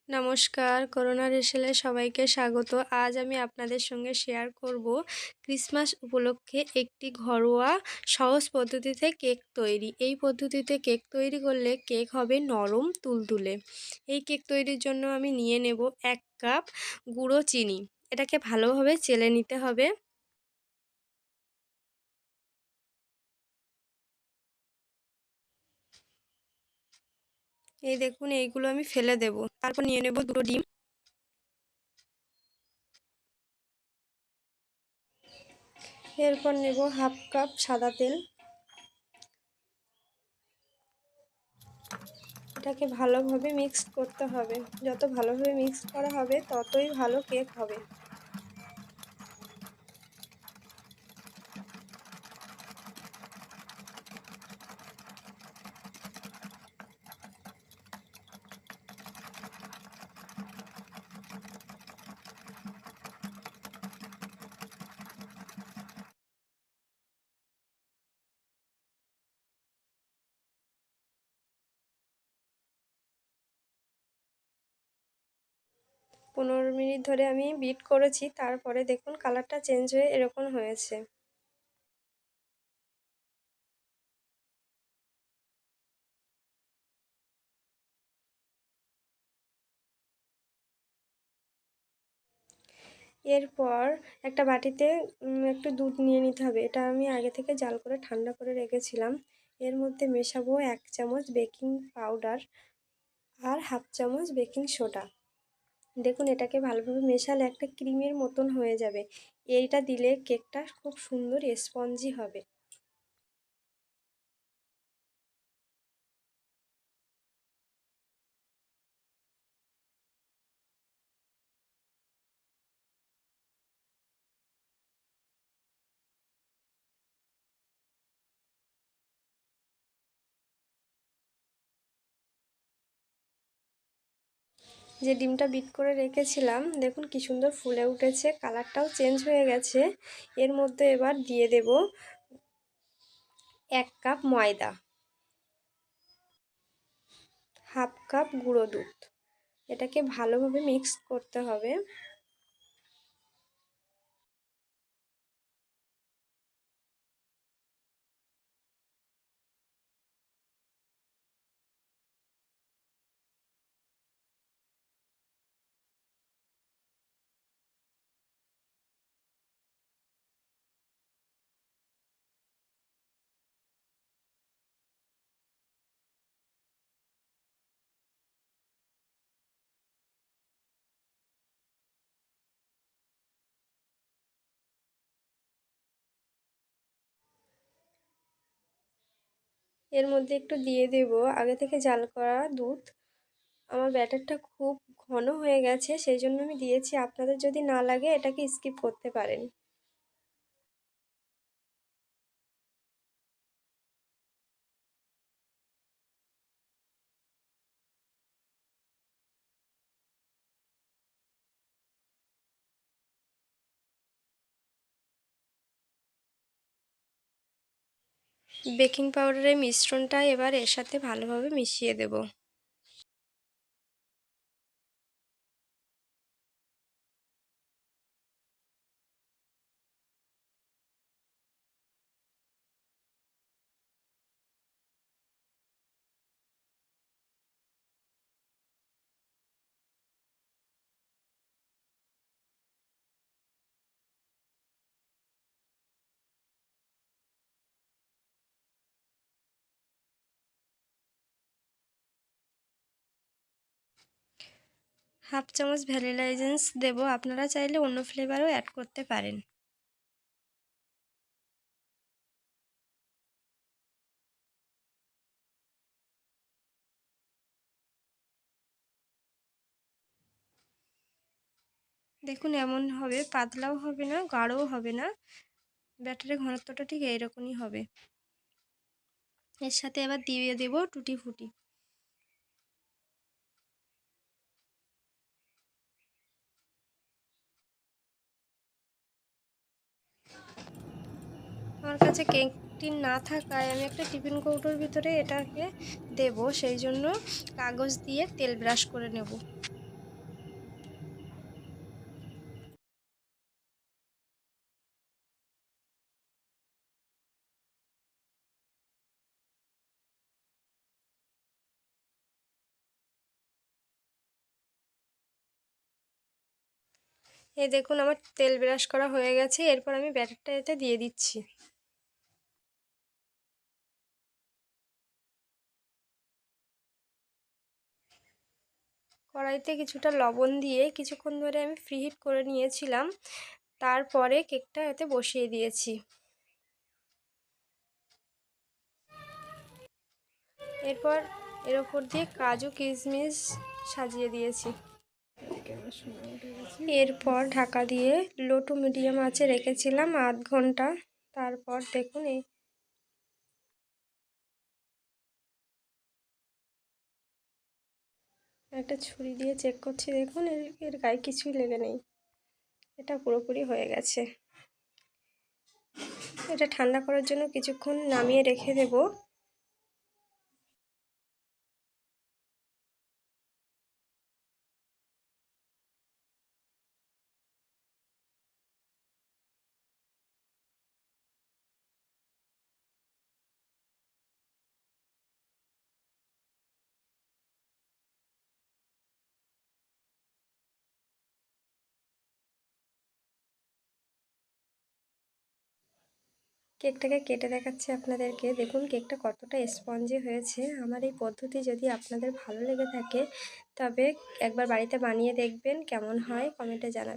নমস্কার, করোনা রেসেলে সবাইকে স্বাগত। আজ আমি আপনাদের সঙ্গে শেয়ার করব ক্রিসমাস উপলক্ষে একটি ঘরোয়া সহজ পদ্ধতিতে কেক তৈরি। এই পদ্ধতিতে কেক তৈরি করলে কেক হবে নরম তুলতুলে। এই কেক তৈরির জন্য আমি নিয়ে নেব 1 কাপ গুঁড়ো চিনি। এটাকে ভালোভাবে চেলে নিতে হবে। এই দেখুন, এইগুলো আমি ফেলে দেব। তারপর নিয়ে নেব 2টো ডিম। এরপর নেব 1/2 কাপ সাদা তেল। এটাকে ভালোভাবে মিক্স করতে হবে। যত ভালোভাবে মিক্স করা হবে ততই ভালো কেক হবে। পনেরো মিনিট ধরে আমি বিট করেছি, তারপরে দেখুন কালারটা চেঞ্জ হয়ে এরকম হয়েছে। এরপর একটা বাটিতে একটু দুধ নিয়ে নিতে হবে। এটা আমি আগে থেকে জাল করে ঠান্ডা করে রেখেছিলাম। এর মধ্যে মেশাবো 1 চামচ বেকিং পাউডার আর 1/2 চামচ বেকিং সোডা। দেখুন, এটাকে ভালোভাবে মেশালে একটা ক্রিমের মতন হয়ে যাবে। এইটা দিলে কেকটা খুব সুন্দর স্পঞ্জি হবে। যে ডিমটা বিট করে রেখেছিলাম, দেখুন কি সুন্দর ফুলে উঠেছে, কালারটাও চেঞ্জ হয়ে গেছে। এর মধ্যে এবার দিয়ে দেব 1 কাপ ময়দা, 1/2 কাপ গুঁড়ো দুধ। এটাকে ভালোভাবে মিক্স করতে হবে। এর মধ্যে একটু দিয়ে দেব আগে থেকে জাল করা দুধ। আমার ব্যাটারটা খুব ঘন হয়ে গেছে, সেই জন্য আমি দিয়েছি। আপনাদের যদি না লাগে এটাকে স্কিপ করতে পারেন। বেকিং পাউডারের মিশ্রণটা এবার এর সাথে ভালোভাবে মিশিয়ে দেব। হাফ চামচ ভ্যানিলা এসেন্স দেব। আপনারা চাইলে অন্য ফ্লেভারও অ্যাড করতে পারেন। দেখুন, এমন হবে, পাতলাও হবে না, গাঢ়ও হবে না। ব্যাটারের ঘনত্বটা ঠিক এইরকমই হবে। এর সাথে এবার দিয়ে দেব টুটি ফুটি। আমার কাছে কেক টিন না থাকায় আমি একটা টিফিন কৌটোর ভিতরে এটাকে দেব, সেই জন্য কাগজ দিয়ে তেল ব্রাশ করে নেব। এই দেখুন আমার তেল ব্রাশ করা হয়ে গেছে। এরপর আমি ব্যাটারটা এতে দিয়ে দিচ্ছি। কড়াইতে কিছুটা লবণ দিয়ে কিছুক্ষণ ধরে আমি প্রিহিট করে নিয়েছিলাম। তারপরে কেকটা এতে বসিয়ে দিয়েছি। এরপর এর ওপর দিয়ে কাজু কিশমিশ সাজিয়ে দিয়েছি। এরপর ঢাকা দিয়ে লো টু মিডিয়াম আঁচে রেখেছিলাম আধ ঘন্টা। তারপর দেখুন এই একটা ছুরি দিয়ে চেক করছি, দেখুন এর গায়ে কিছুই লেগে নেই। এটা পুরোপুরি হয়ে গেছে। এটা ঠান্ডা করার জন্য কিছুক্ষণ নামিয়ে রেখে দেব। কেকটাকে কেটে দেখাচ্ছি আপনাদেরকে। দেখুন কেকটা কতটা স্পঞ্জি হয়েছে। আমার এই পদ্ধতি যদি আপনাদের ভালো লেগে থাকে তবে একবার বাড়িতে বানিয়ে দেখবেন, কেমন হয় কমেন্টে জানাবেন।